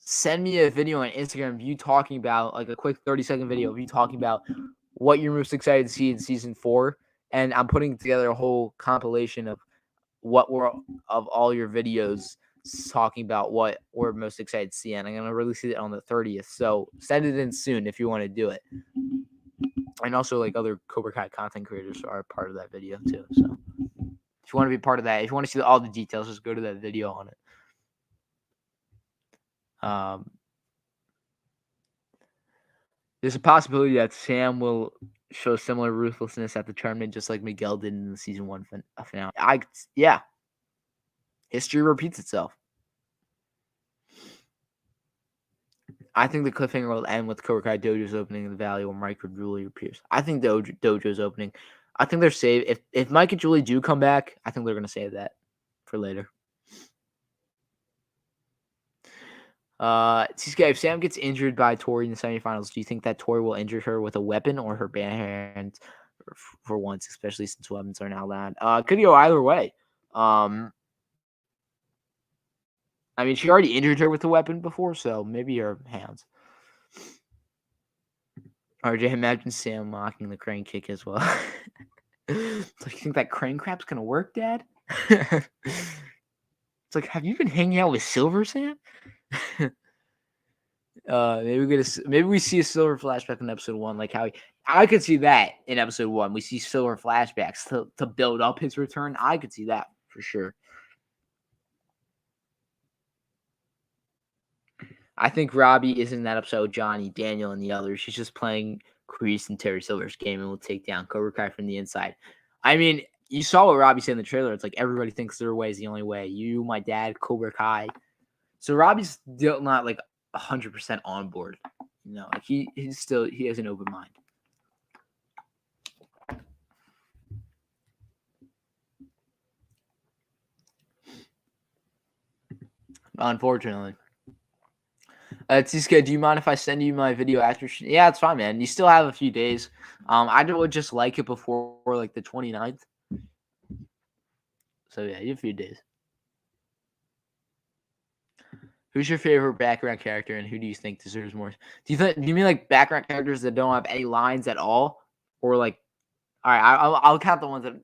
send me a video on Instagram of you talking about, like a quick 30-second video of you talking about what you're most excited to see in season 4. And I'm putting together a whole compilation of all your videos talking about what we're most excited to see. And I'm going to release it on the 30th. So send it in soon if you want to do it. And also, like, other Cobra Kai content creators are part of that video too. So if you want to be part of that, if you want to see all the details, just go to that video on it. There's a possibility that Sam will show similar ruthlessness at the tournament, just like Miguel did in the season 1 finale. Yeah. History repeats itself. I think the cliffhanger will end with Cobra Kai Dojo's opening in the Valley where Mike and Julie appears. I think the Dojo's opening. I think they're saved. If Mike and Julie do come back, I think they're going to save that for later. If Sam gets injured by Tory in the semifinals, do you think that Tory will injure her with a weapon or her bare hands for once, especially since weapons are now allowed? Could go either way. I mean, she already injured her with a weapon before, so maybe her hands. RJ, imagine Sam mocking the crane kick as well. So you think that crane crap's gonna work, Dad? It's like, have you been hanging out with Silver, Sam? Maybe we see a Silver flashback in episode 1, like how I could see that in episode 1. We see Silver flashbacks to build up his return. I could see that for sure. I think Robbie is in that episode. Johnny, Daniel, and the others. She's just playing Kreese and Terry Silver's game and will take down Cobra Kai from the inside. I mean, you saw what Robbie said in the trailer. It's like everybody thinks their way is the only way. You, my dad, Cobra Kai. So Robbie's still not like 100% on board. Like he has an open mind. Unfortunately. Tsusuke, do you mind if I send you my video after? Yeah, it's fine, man. You still have a few days. I would just like it before like the 29th. So yeah, you have a few days. Who's your favorite background character, and who do you think deserves more? Do you mean like background characters that don't have any lines at all, or like? All right, I'll count the ones that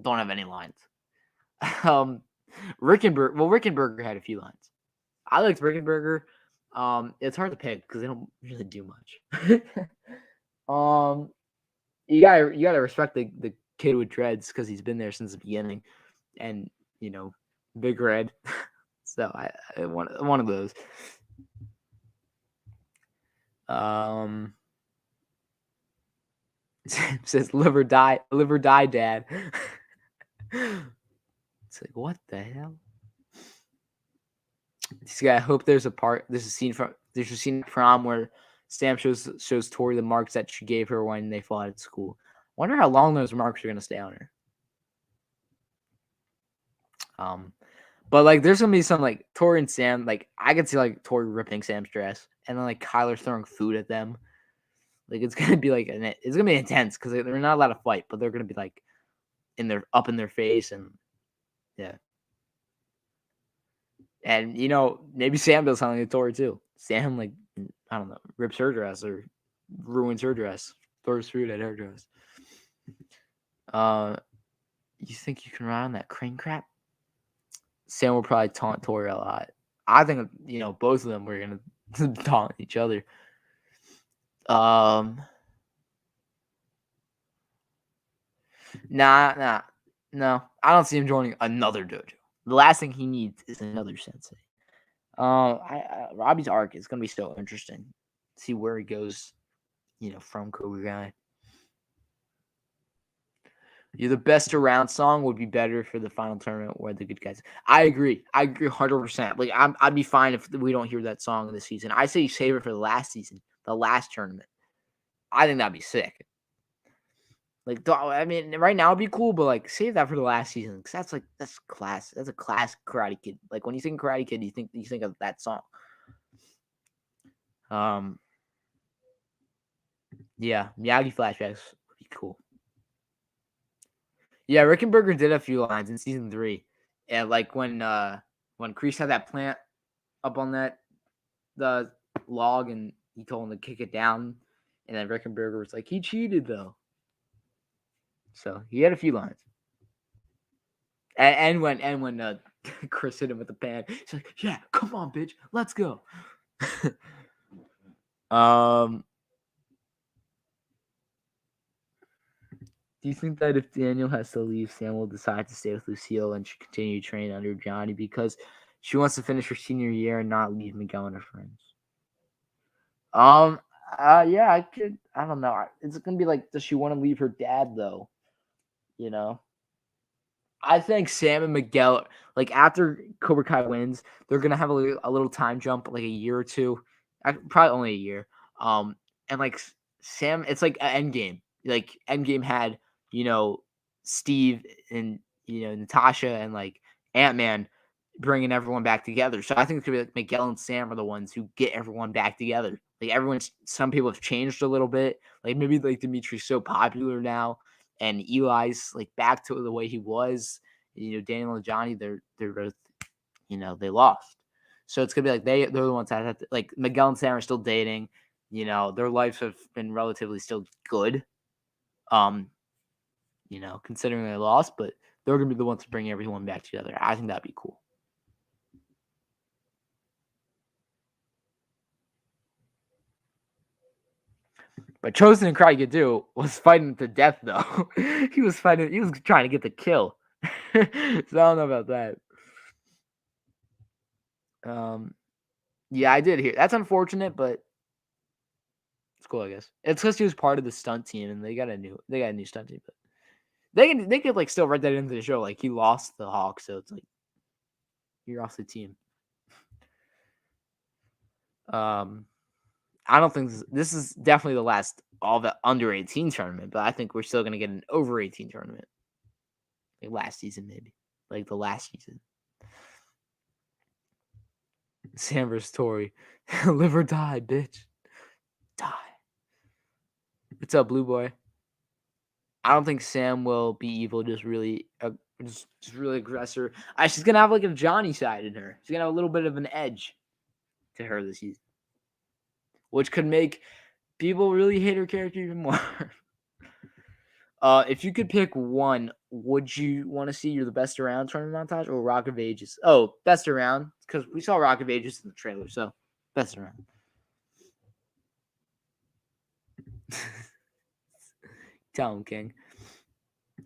don't have any lines. Rickenberger had a few lines. I liked Rickenberger. It's hard to pick because they don't really do much. You gotta respect the kid with dreads because he's been there since the beginning, and Big Red. So I one of those. Says live or die, Dad. It's like, what the hell? This guy, I hope there's a scene from prom where Sam shows Tori the marks that she gave her when they fought at school. Wonder how long those marks are gonna stay on her. But like, there's gonna be some like Tori and Sam. Like, I could see like Tori ripping Sam's dress, and then like Kyler throwing food at them. Like, it's gonna be like it's gonna be intense because they're not allowed to fight, but they're gonna be like up in their face, and yeah. And maybe Sam does something to Tori too. Sam, like, I don't know, rips her dress or ruins her dress, throws food at her dress. You think you can ride on that crane crap? Sam will probably taunt Tori a lot. I think both of them were gonna taunt each other. Nah, no. I don't see him joining another dojo. The last thing he needs is another sensei. Robbie's arc is gonna be so interesting. See where he goes, from Cobra Kai. You're the best around song would be better for the final tournament where the good guys. I agree 100%. Like, I'd be fine if we don't hear that song this season. I say you save it for the last season, the last tournament. I think that'd be sick. Like, I mean, right now it'd be cool, but like, save that for the last season because that's class. That's a class Karate Kid. Like, when you think Karate Kid, you think of that song. Yeah, Miyagi flashbacks would be cool. Yeah, Rickenberger did a few lines in season 3, and like when Kreese had that plant up on the log, and he told him to kick it down, and then Rickenberger was like, he cheated though. So he had a few lines. And when Chris hit him with the pan, he's like, "Yeah, come on, bitch, let's go." Do you think that if Daniel has to leave, Sam will decide to stay with Lucille and should continue to train under Johnny because she wants to finish her senior year and not leave Miguel and her friends? Yeah, I could. I don't know. It's gonna be like, does she want to leave her dad though? I think Sam and Miguel, like after Cobra Kai wins, they're gonna have a little time jump, like a year or two, probably only a year. And like Sam, it's like an Endgame. Like Endgame had Steve and Natasha and like Ant-Man bringing everyone back together. So I think it's gonna be like Miguel and Sam are the ones who get everyone back together. Like some people have changed a little bit. Like maybe like Dimitri's so popular now, and Eli's like back to the way he was. Daniel and Johnny, they're both, they lost. So it's gonna be like they're the ones that have to, like Miguel and Sam are still dating. Their lives have been relatively still good. Considering they lost, but they're gonna be the ones to bring everyone back together. I think that'd be cool. But Chosen and Karate Kid was fighting to death though. He was trying to get the kill. So I don't know about that. Yeah, I did hear. That's unfortunate, but it's cool, I guess. It's because he was part of the stunt team, and they got a new stunt team. But they could like still write that into the show. Like he lost the Hawk, so it's like you're off the team. I don't think this is definitely the last all the under 18 tournament, but I think we're still gonna get an over 18 tournament. Like last season, maybe. Like the last season. Sam vs. Tori. Live or die, bitch. Die. What's up, Blue Boy? I don't think Sam will be evil, just really really aggressor. She's gonna have like a Johnny side in her. She's gonna have a little bit of an edge to her this season, which could make people really hate her character even more. If you could pick one, would you want to see You're the Best Around tournament montage or Rock of Ages? Oh, Best Around, because we saw Rock of Ages in the trailer, so Best Around. Tell him, King.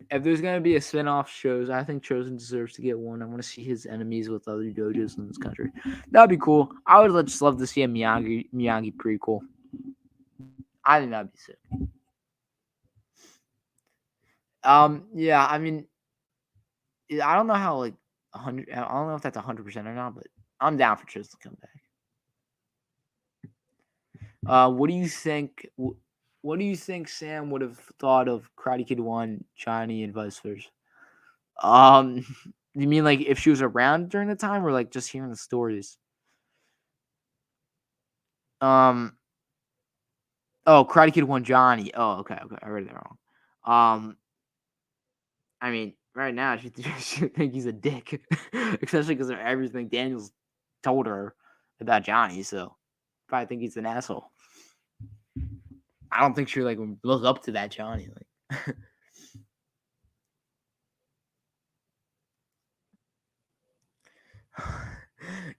If there's gonna be a spin-off shows, I think Chosen deserves to get one. I want to see his enemies with other dojos in this country. That'd be cool. I would just love to see a Miyagi prequel. I think that'd be sick. Yeah, I mean, I don't know how like 100. I don't know if that's 100% or not, but I'm down for Chosen to come back. What do you think? What do you think Sam would have thought of Karate Kid 1, Johnny, and vice versa? You mean like if she was around during the time, or like just hearing the stories? Um. Oh, Karate Kid won Johnny. Oh, okay, okay. I read that wrong. I mean, right now she think he's a dick, especially because of everything Daniel's told her about Johnny. So probably think he's an asshole. I don't think she like would look up to that Johnny. Like,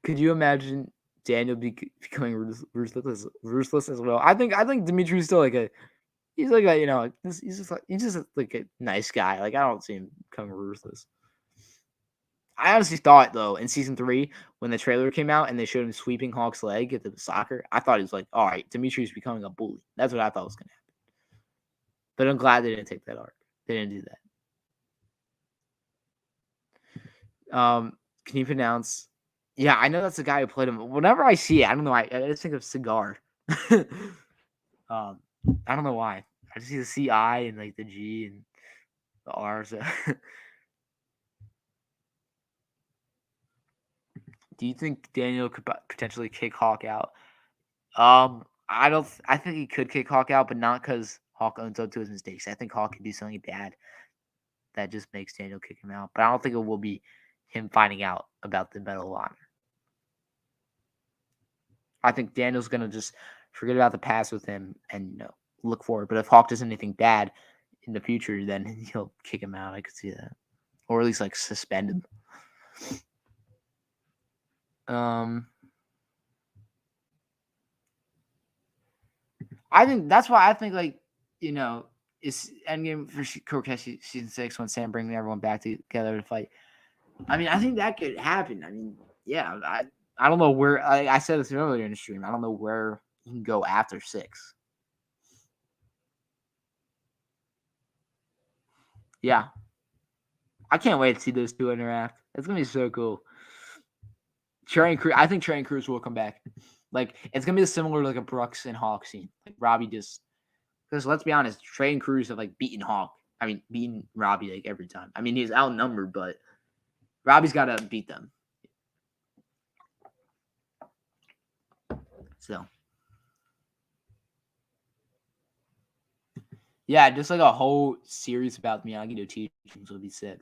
could you imagine Daniel becoming ruthless as well? I think Dimitri's still like a he's like a he's just like a nice guy. Like I don't see him becoming ruthless. I honestly thought though in season 3 when the trailer came out and they showed him sweeping Hawk's leg at the soccer, I thought he was like, all right, Dimitri's becoming a bully. That's what I thought was gonna happen. But I'm glad they didn't take that arc. They didn't do that. Can you pronounce? Yeah, I know that's the guy who played him. Whenever I see it, I don't know. I just think of Cigar. I don't know why. I just see the CI and like the G and the R. So. Do you think Daniel could potentially kick Hawk out? I don't. I think he could kick Hawk out, but not because Hawk owns up to his mistakes. I think Hawk could do something bad that just makes Daniel kick him out. But I don't think it will be him finding out about the Medal of Honor. I think Daniel's gonna just forget about the past with him and look forward. But if Hawk does anything bad in the future, then he'll kick him out. I could see that, or at least like suspend him. I think that's why I think like it's Endgame for Cobra Kai season 6 when Sam bringing everyone back together to fight. I mean, I think that could happen. I mean, yeah, I don't know where I said this earlier in the stream. I don't know where you can go after 6. Yeah, I can't wait to see those two interact. It's gonna be so cool. I think Trey and Cruz will come back. Like it's gonna be similar to like a Brooks and Hawk scene. Like Robbie just because let's be honest, Trey and Cruz have like beaten Hawk. I mean, beaten Robbie like every time. I mean, he's outnumbered, but Robbie's got to beat them. So, yeah, just like a whole series about Miyagi-Do teachings would be sick.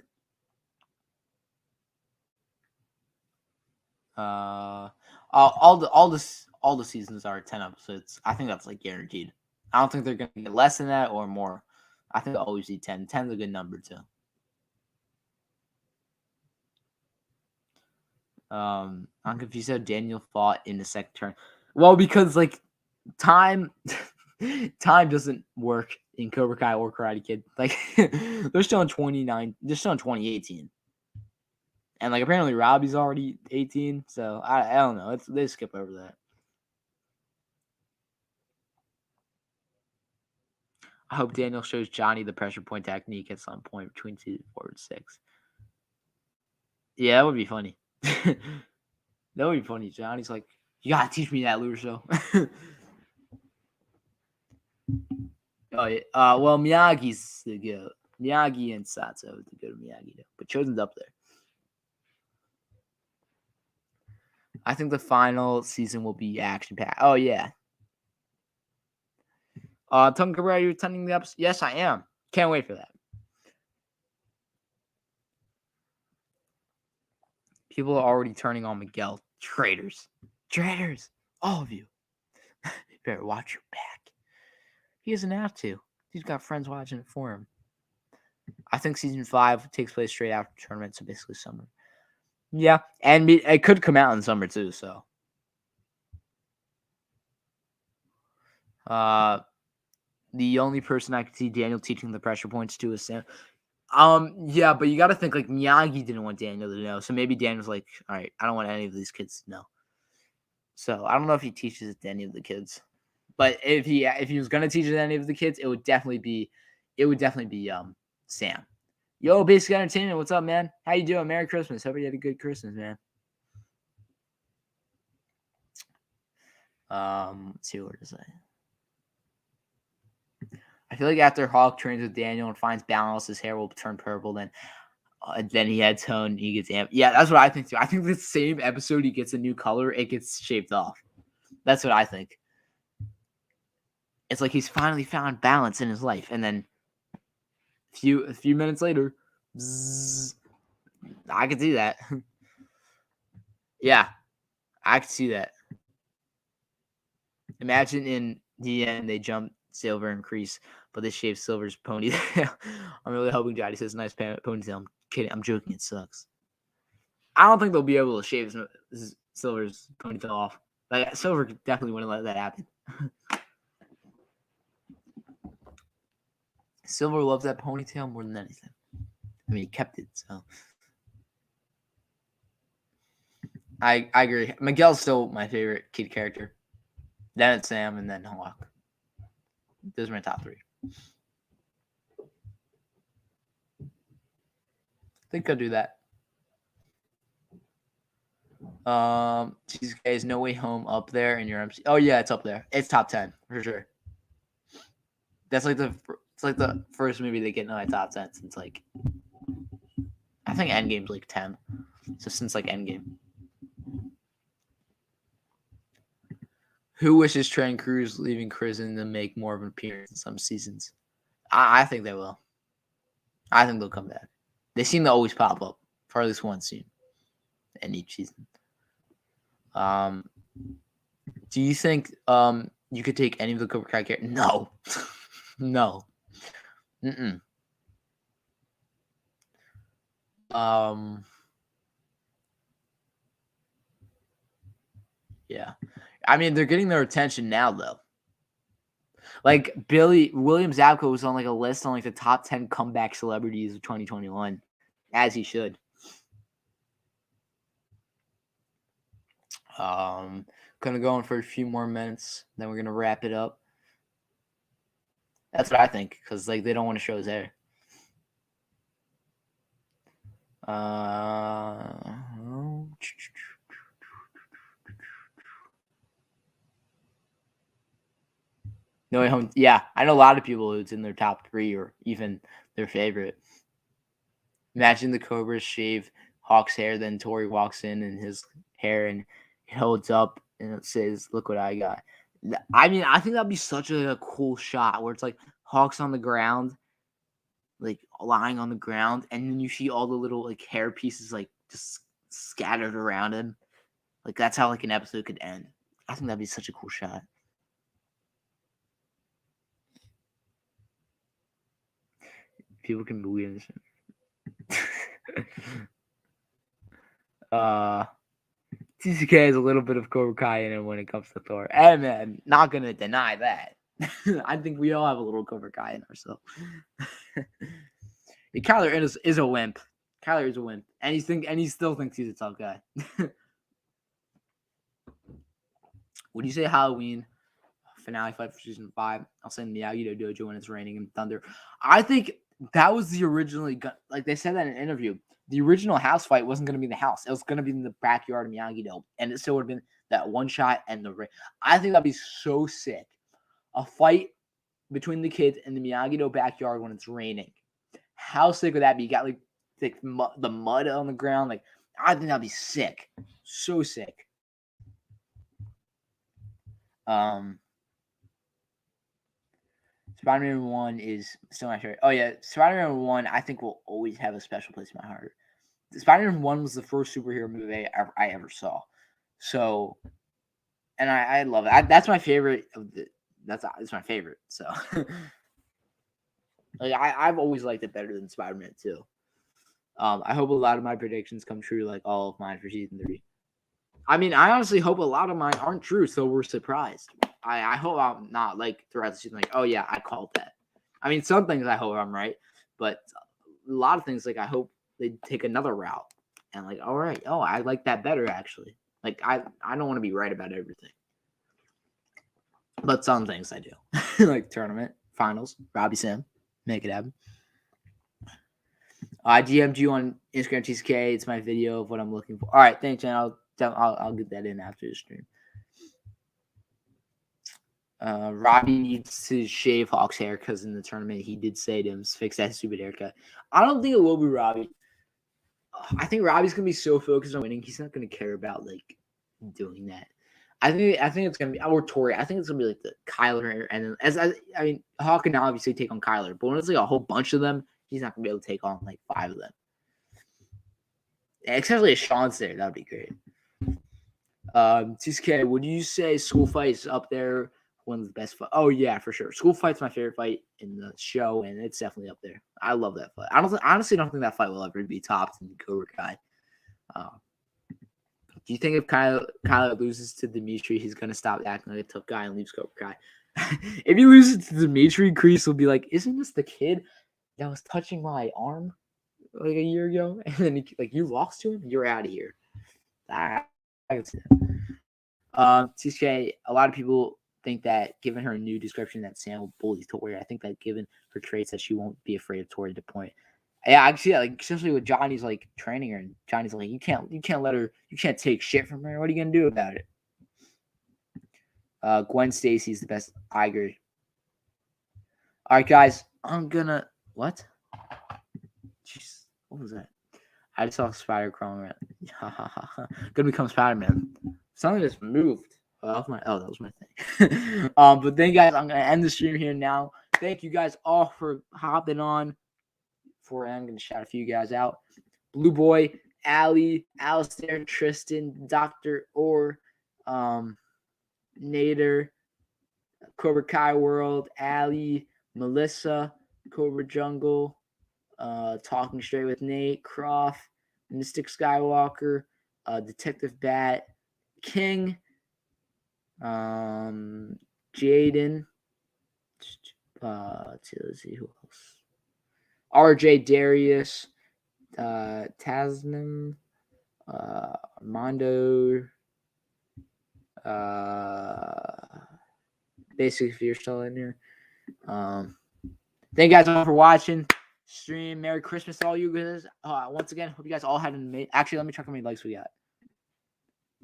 All the seasons are 10 episodes. I think that's like guaranteed. I don't think they're gonna get less than that or more. I think they'll always be 10. 10 is a good number too. I'm confused how Daniel fought in the second turn. Well, because like time doesn't work in Cobra Kai or Karate Kid. Like they're still in 29. They're still in 2018. And like apparently Robbie's already 18, so I don't know. They skip over that. I hope Daniel shows Johnny the pressure point technique at some point between 2, 4, and 6. Yeah, that would be funny. That would be funny. Johnny's like, you gotta teach me that, Luruso. Oh yeah. Well, Miyagi's the goat. Miyagi and Sato is the good Miyagi, though. But Chosen's up there. I think the final season will be action packed. Oh yeah. Tonka, are you attending the episode? Yes, I am. Can't wait for that. People are already turning on Miguel. Traitors. All of you. You better watch your back. He doesn't have to. He's got friends watching it for him. I think season 5 takes place straight after the tournament, so basically summer. Yeah, and it could come out in summer too. So, the only person I could see Daniel teaching the pressure points to is Sam. Yeah, but you got to think like Miyagi didn't want Daniel to know, so maybe Daniel's like, all right, I don't want any of these kids to know. So I don't know if he teaches it to any of the kids, but if he was gonna teach it to any of the kids, it would definitely be Sam. Yo, Basic Entertainment, what's up, man? How you doing? Merry Christmas. Hope you had a good Christmas, man. Let's see what to say. I feel like after Hawk trains with Daniel and finds balance, his hair will turn purple. Then And then he had tone. He gets amp. Yeah, that's what I think too. I think the same episode he gets a new color, it gets shaved off. That's what I think. It's like he's finally found balance in his life, and then a few minutes later, bzzz, I could see that. Yeah, I could see that. Imagine in the end they jump Silver and Kreese, but they shave Silver's ponytail. I'm really hoping Johnny says nice ponytail. I'm kidding. I'm joking. It sucks. I don't think they'll be able to shave Silver's ponytail off. Like Silver definitely wouldn't let that happen. Silver loves that ponytail more than anything. I mean, he kept it, so. I agree. Miguel's still my favorite kid character. Then it's Sam, and then Hawk. Those are my top three. I think I'll do that. Cheesecake is No Way Home up there in your MC. Oh yeah, it's up there. It's top 10 for sure. That's like the first movie they get in my top 10 since like I think Endgame's like 10. So since like Endgame. Who wishes Trent Cruz leaving prison to make more of an appearance in some seasons? I think they will. I think they'll come back. They seem to always pop up for at least one scene in each season. Do you think you could take any of the Cobra Kai characters? No. No. Yeah. I mean, they're getting their attention now, though. Like William Zabka was on like a list on like the top 10 comeback celebrities of 2021, as he should. Gonna go on for a few more minutes, then we're gonna wrap it up. That's what I think, because like they don't want to show his hair. No Way Home. Yeah, I know a lot of people who's in their top 3 or even their favorite. Imagine the Cobras shave Hawk's hair, then Tory walks in his hair and it holds up and it says, "Look what I got." I mean, I think that'd be such a cool shot where it's like Hawk's on the ground, like lying on the ground, and then you see all the little like hair pieces like just scattered around him. Like that's how like an episode could end. I think that'd be such a cool shot. People can believe this. TCK has a little bit of Cobra Kai in it when it comes to Thor. And man, not gonna deny that. I think we all have a little Cobra Kai in ourselves. Kyler is a wimp. Kyler is a wimp, and he still thinks he's a tough guy. Would you say Halloween finale fight for season 5? I'll say Miyagi Dojo when it's raining in Thunder. I think that was the originally like they said that in an interview. The original house fight wasn't going to be in the house. It was going to be in the backyard of Miyagi-Do, and it still would have been that one shot and the rain. I think that'd be so sick. A fight between the kids in the Miyagi-Do backyard when it's raining. How sick would that be? You got like the mud on the ground. Like I think that'd be sick. So sick. Spider-Man 1 is still my favorite. Oh yeah, Spider-Man 1 I think will always have a special place in my heart. Spider-Man 1 was the first superhero movie I ever saw. So, and I love it. That's my favorite of the. That's my favorite. So, like I've always liked it better than Spider-Man 2. I hope a lot of my predictions come true, like all of mine for season 3. I mean, I honestly hope a lot of mine aren't true, so we're surprised. I hope I'm not like throughout the season, like, oh yeah, I called that. I mean, some things I hope I'm right, but a lot of things like I hope they take another route and like, all right, oh, I like that better actually. Like I don't want to be right about everything, but some things I do, like tournament finals, Robbie Sam, make it happen. I DM'd you on Instagram TCK. It's my video of what I'm looking for. All right, thanks, man. I'll get that in after the stream. Robbie needs to shave Hawk's hair because in the tournament he did say to him, "Fix that stupid haircut." I don't think it will be Robbie. I think Robbie's gonna be so focused on winning, he's not gonna care about like doing that. I think it's gonna be or Tory. I think it's gonna be like the Kyler and then I mean Hawk can obviously take on Kyler, but when it's like a whole bunch of them, he's not gonna be able to take on like 5 of them. Especially if Sean's there, that'd be great. TK, would you say School Fight's up there? One of the best fight. Oh yeah, for sure. School Fight's my favorite fight in the show, and it's definitely up there. I love that fight. Honestly don't think that fight will ever be topped in Cobra Kai. Do you think if Kyler loses to Dimitri, he's gonna stop acting like a tough guy and leaves Cobra Kai? If he loses to Dimitri, Kreese will be like, "Isn't this the kid that was touching my arm like a year ago?" And then you lost to him, you're out of here. I can see that. TK, a lot of people think that given her new description that Sam will bully Tori. I think that given her traits that she won't be afraid of Tori to point. Yeah, I can see that. Like especially with Johnny's like training her, and Johnny's like, you can't let her, you can't take shit from her. What are you gonna do about it? Gwen Stacy's the best. I agree. All right, guys, I'm gonna what? Jeez, what was that? I just saw a spider crawling around. Gonna become Spider-Man. Something just moved. That was my thing. But then, guys, I'm gonna end the stream here now. Thank you guys all for hopping on. I'm going to shout a few guys out. Blue Boy, Allie, Alistair, Tristan, Dr. Orr, Nader, Cobra Kai World, Allie, Melissa, Cobra Jungle, Talking Straight with Nate, Croft, Mystic Skywalker, Detective Bat, King, Jaden, let's see who else. RJ Darius, Tasnim, Armando, basically if you're still in here. Thank you guys all for watching. Stream. Merry Christmas to all you guys. Once again, hope you guys all had an amazing. Actually, let me check how many likes we got.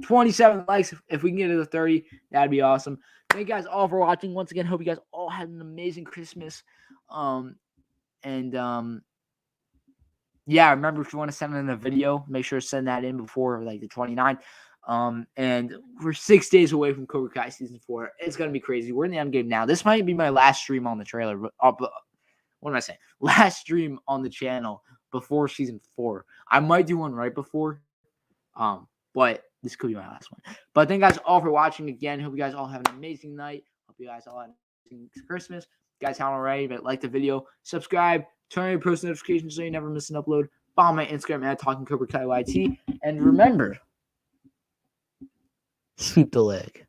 27 likes. If we can get to the 30, that'd be awesome. Thank you guys all for watching. Once again, hope you guys all had an amazing Christmas. Yeah, remember if you want to send in a video, make sure to send that in before like the 29th. And we're 6 days away from Cobra Kai season 4. It's gonna be crazy. We're in the end game now. This might be my last stream on the trailer. What am I saying? Last stream on the channel before season 4. I might do one right before. But this could be my last one. But thank you guys all for watching again. Hope you guys all have an amazing night. Hope you guys all have an amazing Christmas. If you guys haven't already, but like the video, subscribe, turn on your post notifications so you never miss an upload. Follow my Instagram at Talking Cobra Kai YT. And remember, sweep the leg.